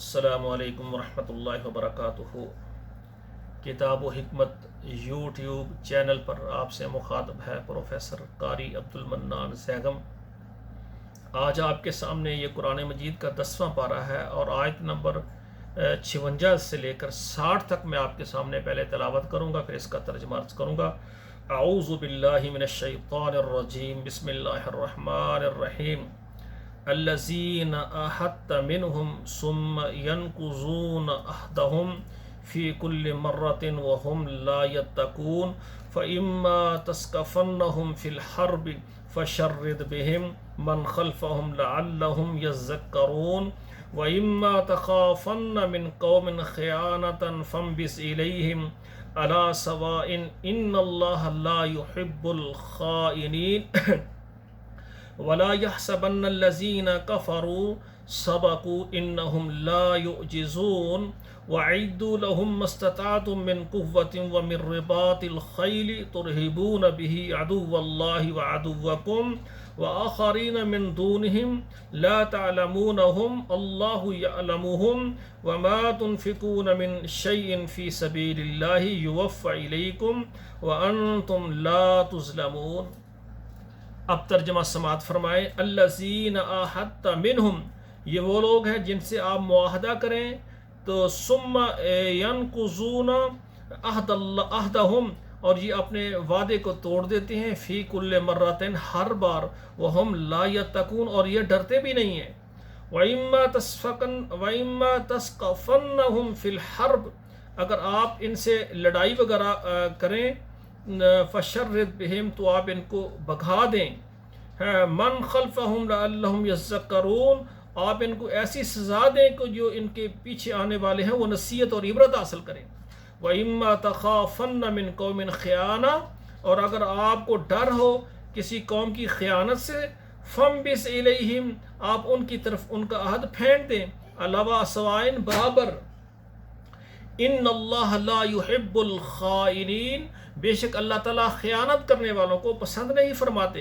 السلام علیکم ورحمۃ اللہ وبرکاتہ۔ کتاب و حکمت یوٹیوب چینل پر آپ سے مخاطب ہے پروفیسر قاری عبدالمنان زیغم۔ آج آپ کے سامنے یہ قرآن مجید کا 10واں پارہ ہے اور آیت نمبر 56 سے لے کر 60 تک میں آپ کے سامنے پہلے تلاوت کروں گا، پھر اس کا ترجمہ عرض کروں گا۔ اعوذ باللہ من الشیطان الرجیم، بسم اللہ الرحمن الرحیم۔ الذین عاہدت منہم ثم ینقضون عہدہم فی کل مرۃ وہم لا یتقون فإما تثقفنہم فی الحرب فشرد بہم من خلفہم لعلہم یذکرون وإما تخافن من قوم خیانة فانبذ الیہم علی سواء ان اللہ لا یحب الخائنین ولا يحسبن الذين كفروا سبقوا انهم لا يعجزون واعدوا لهم ما استطعتم من قوة ومن رباط الخيل ترهبون به عدو الله وعدوكم وآخرين من دونهم لا تعلمونهم الله يعلمهم وما تنفقون من شيء في سبيل الله يوفى إليكم وأنتم لا تظلمون۔ اب ترجمہ سماعت فرمائیں۔ الذین عاہدت منہم، یہ وہ لوگ ہیں جن سے آپ معاہدہ کریں تو ثم ینقضون عہدہم، اور یہ اپنے وعدے کو توڑ دیتے ہیں، فی کل مرۃ، ہر بار، وہم لا یتقون، اور یہ ڈرتے بھی نہیں ہیں۔ وَإِمَّا تَثْقَفَنَّهُمْ فِي الْحَرْبِ، اگر آپ ان سے لڑائی وغیرہ کریں، فشرد بہم، تو آپ ان کو بھگا دیں، من خلفہم لعلہم یذکرون، آپ ان کو ایسی سزا دیں کہ جو ان کے پیچھے آنے والے ہیں وہ نصیحت اور عبرت حاصل کریں۔ وَإِمَّا تَخَافَنَّ مِن قَوْمٍ خِیَانَةٍ، اور اگر آپ کو ڈر ہو کسی قوم کی خیانت سے، فَانبِذْ إِلَیہم، آپ ان کی طرف ان کا عہد پھینک دیں، عَلَىٰ سَوَاءٍ، برابر۔ ان اللہ لا يحب الخائنین، بے شک اللہ تعالیٰ خیانت کرنے والوں کو پسند نہیں فرماتے۔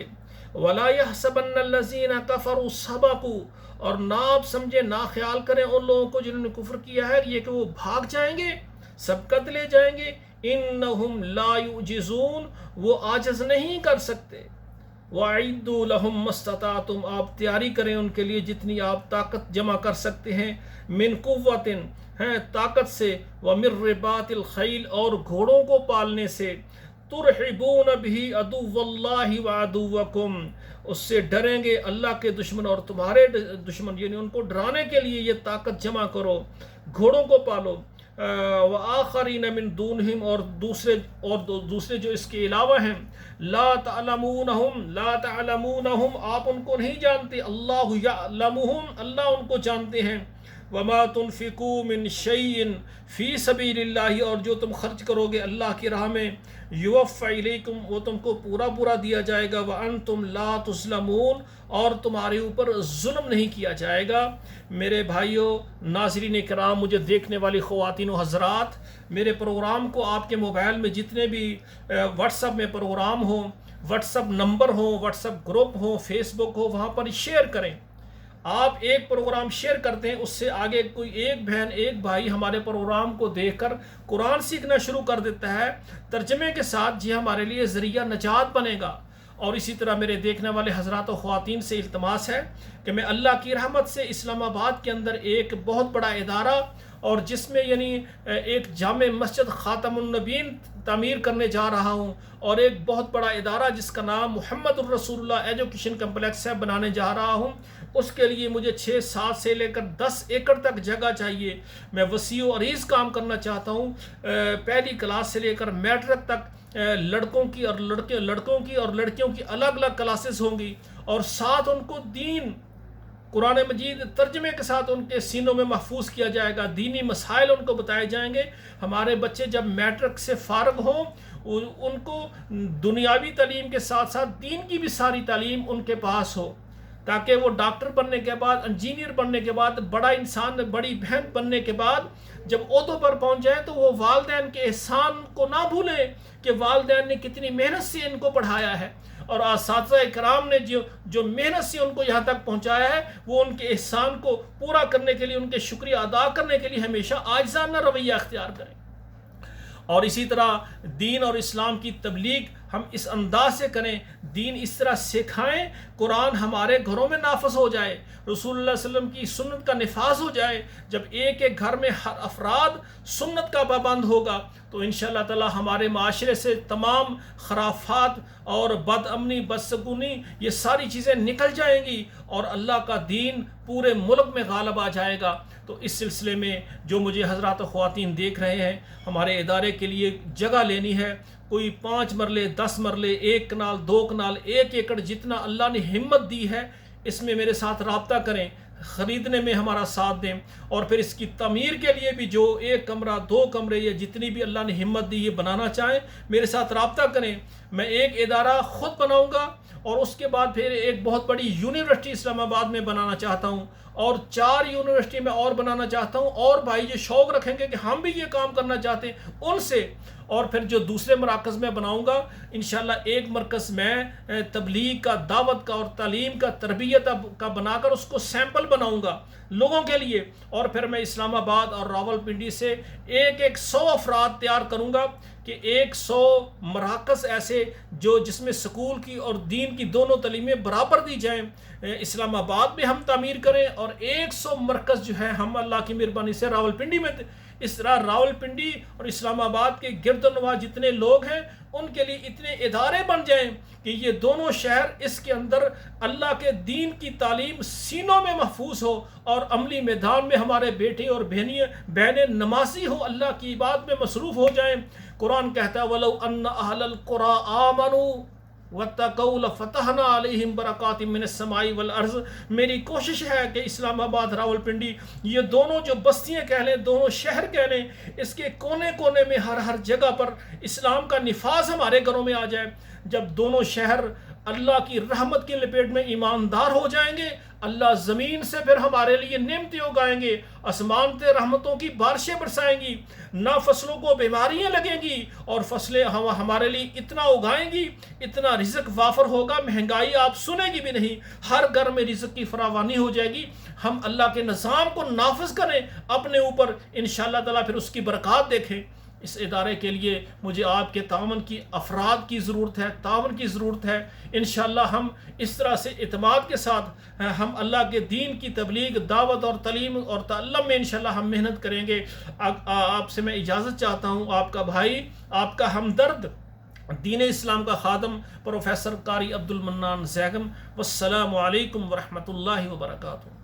ولا يحسبن الذین کفروا سبقوا، اور نہ آپ سمجھے، نہ خیال کریں ان لوگوں کو جنہوں نے کفر کیا ہے یہ کہ وہ بھاگ جائیں گے، سبقت لے جائیں گے۔ انہم لا یعجزون، وہ عاجز نہیں کر سکتے۔ وَأَعِدُّوا لَهُم مَّا اسْتَطَعْتُمْ، آپ تیاری کریں ان کے لیے جتنی آپ طاقت جمع کر سکتے ہیں، من قوتٍ، طاقت سے، وَمِن رِّبَاطِ الْخَيْلِ، اور گھوڑوں کو پالنے سے، تُرْحِبُونَ بِهِ عَدُوَّ اللَّهِ وَعَدُوَّكُمْ، اس سے ڈریں گے اللہ کے دشمن اور تمہارے دشمن، یعنی ان کو ڈرانے کے لیے یہ طاقت جمع کرو، گھوڑوں کو پالو۔ وآخرین من دونہم، اور دوسرے جو اس کے علاوہ ہیں، لا تعلمونہم، آپ ان کو نہیں جانتے، اللہ یعلمہم، اللہ ان کو جانتے ہیں۔ وما تنفقوا من شیء فی سبیل اللہ، اور جو تم خرچ کرو گے اللہ کی راہ میں، یوفی الیکم، وہ تم کو پورا پورا دیا جائے گا، وانتم لا تظلمون، اور تمہارے اوپر ظلم نہیں کیا جائے گا۔ میرے بھائیوں، ناظرین کرام، مجھے دیکھنے والی خواتین و حضرات، میرے پروگرام کو آپ کے موبائل میں جتنے بھی واٹس ایپ میں پروگرام ہوں، واٹس ایپ نمبر ہوں، واٹس ایپ گروپ ہوں، فیس بک ہو، وہاں پر شیئر کریں۔ آپ ایک پروگرام شیئر کرتے ہیں، اس سے آگے کوئی ایک بہن ایک بھائی ہمارے پروگرام کو دیکھ کر قرآن سیکھنا شروع کر دیتا ہے ترجمے کے ساتھ، یہ ہمارے لیے ذریعہ نجات بنے گا۔ اور اسی طرح میرے دیکھنے والے حضرات و خواتین سے التماس ہے کہ میں اللہ کی رحمت سے اسلام آباد کے اندر ایک بہت بڑا ادارہ، اور جس میں یعنی ایک جامع مسجد خاتم النبیین تعمیر کرنے جا رہا ہوں، اور ایک بہت بڑا ادارہ جس کا نام محمد الرسول اللہ ایجوکیشن کمپلیکس ہے بنانے جا رہا ہوں۔ اس کے لیے مجھے 6-7 سے لے کر 10 ایکڑ تک جگہ چاہیے۔ میں وسیع و عریض کام کرنا چاہتا ہوں، پہلی کلاس سے لے کر میٹرک تک لڑکوں کی اور لڑکیوں کی الگ الگ کلاسز ہوں گی، اور ساتھ ان کو دین، قرآن مجید ترجمے کے ساتھ ان کے سینوں میں محفوظ کیا جائے گا، دینی مسائل ان کو بتائے جائیں گے۔ ہمارے بچے جب میٹرک سے فارغ ہوں، ان کو دنیاوی تعلیم کے ساتھ ساتھ دین کی بھی ساری تعلیم ان کے پاس ہو، تاکہ وہ ڈاکٹر بننے کے بعد، انجینئر بننے کے بعد، بڑا انسان، بڑی بہن بننے کے بعد جب عہدوں پر پہنچ جائیں تو وہ والدین کے احسان کو نہ بھولیں کہ والدین نے کتنی محنت سے ان کو پڑھایا ہے، اور اساتذہ کرام نے جو محنت سے ان کو یہاں تک پہنچایا ہے، وہ ان کے احسان کو پورا کرنے کے لیے، ان کے شکریہ ادا کرنے کے لیے ہمیشہ عاجزانہ رویہ اختیار کریں۔ اور اسی طرح دین اور اسلام کی تبلیغ ہم اس انداز سے کریں، دین اس طرح سکھائیں، قرآن ہمارے گھروں میں نافذ ہو جائے، رسول اللہ صلی اللہ علیہ وسلم کی سنت کا نفاذ ہو جائے۔ جب ایک ایک گھر میں ہر افراد سنت کا پابند ہوگا تو انشاءاللہ تعالی ہمارے معاشرے سے تمام خرافات اور بد امنی، بدسکونی، یہ ساری چیزیں نکل جائیں گی اور اللہ کا دین پورے ملک میں غالب آ جائے گا۔ تو اس سلسلے میں جو مجھے حضرات و خواتین دیکھ رہے ہیں، ہمارے ادارے کے لیے جگہ لینی ہے، کوئی 5 مرلے، 10 مرلے، 1 کنال، 2 کنال، 1 ایکڑ، جتنا اللہ نے ہمت دی ہے، اس میں میرے ساتھ رابطہ کریں، خریدنے میں ہمارا ساتھ دیں، اور پھر اس کی تعمیر کے لیے بھی جو 1 کمرہ، 2 کمرے، یا جتنی بھی اللہ نے ہمت دی یہ بنانا چاہیں، میرے ساتھ رابطہ کریں۔ میں ایک ادارہ خود بناؤں گا اور اس کے بعد پھر ایک بہت بڑی یونیورسٹی اسلام آباد میں بنانا چاہتا ہوں، اور 4 یونیورسٹی میں اور بنانا چاہتا ہوں، اور بھائی جو شوق رکھیں گے کہ ہم بھی یہ کام کرنا چاہتے ہیں ان سے، اور پھر جو دوسرے مراکز میں بناؤں گا انشاءاللہ، ایک مرکز میں تبلیغ کا، دعوت کا اور تعلیم کا، تربیت کا بنا کر اس کو سیمپل بناؤں گا لوگوں کے لیے، اور پھر میں اسلام آباد اور راولپنڈی سے 100 افراد تیار کروں گا کہ 100 مراکز ایسے جو جس میں سکول کی اور دین کی دونوں تعلیمیں برابر دی جائیں، اسلام آباد میں ہم تعمیر کریں، اور 100 مرکز جو ہے ہم اللہ کی مہربانی سے راولپنڈی میں، اس طرح راولپنڈی اور اسلام آباد کے گرد و نواح جتنے لوگ ہیں ان کے لیے اتنے ادارے بن جائیں کہ یہ دونوں شہر اس کے اندر اللہ کے دین کی تعلیم سینوں میں محفوظ ہو، اور عملی میدان میں ہمارے بیٹے اور بہنیں نمازی ہو، اللہ کی عبادت میں مصروف ہو جائیں۔ قرآن کہتا ہے وَلَوْ أَنَّ أَهْلَ الْقُرَىٰ آمَنُوا وَاتَّقَوْا لَفَتَحْنَا عَلَيْهِمْ بَرَكَاتٍ مِّنَ السَّمَاءِ وَالْأَرْضِ۔ میری کوشش ہے کہ اسلام آباد، راولپنڈی، یہ دونوں جو بستیاں کہہ لیں، دونوں شہر کہہ لیں، اس کے کونے کونے میں ہر جگہ پر اسلام کا نفاذ ہمارے گھروں میں آ جائے۔ جب دونوں شہر اللہ کی رحمت کی لپیٹ میں ایماندار ہو جائیں گے، اللہ زمین سے پھر ہمارے لیے نعمتیں اگائیں گے، آسمان سے رحمتوں کی بارشیں برسائیں گی، نہ فصلوں کو بیماریاں لگیں گی، اور فصلیں ہمارے لیے اتنا اگائیں گی، اتنا رزق وافر ہوگا، مہنگائی آپ سنیں گی بھی نہیں، ہر گھر میں رزق کی فراوانی ہو جائے گی۔ ہم اللہ کے نظام کو نافذ کریں اپنے اوپر، انشاءاللہ تعالیٰ پھر اس کی برکات دیکھیں۔ اس ادارے کے لیے مجھے آپ کے تعاون کی، افراد کی ضرورت ہے، تعاون کی ضرورت ہے۔ انشاءاللہ ہم اس طرح سے اعتماد کے ساتھ ہم اللہ کے دین کی تبلیغ، دعوت اور تعلیم اور تعلم میں انشاءاللہ ہم محنت کریں گے۔ آپ سے میں اجازت چاہتا ہوں، آپ کا بھائی، آپ کا ہمدرد، دین اسلام کا خادم، پروفیسر قاری عبد المنان زیغم۔ والسلام علیکم ورحمۃ اللہ وبرکاتہ۔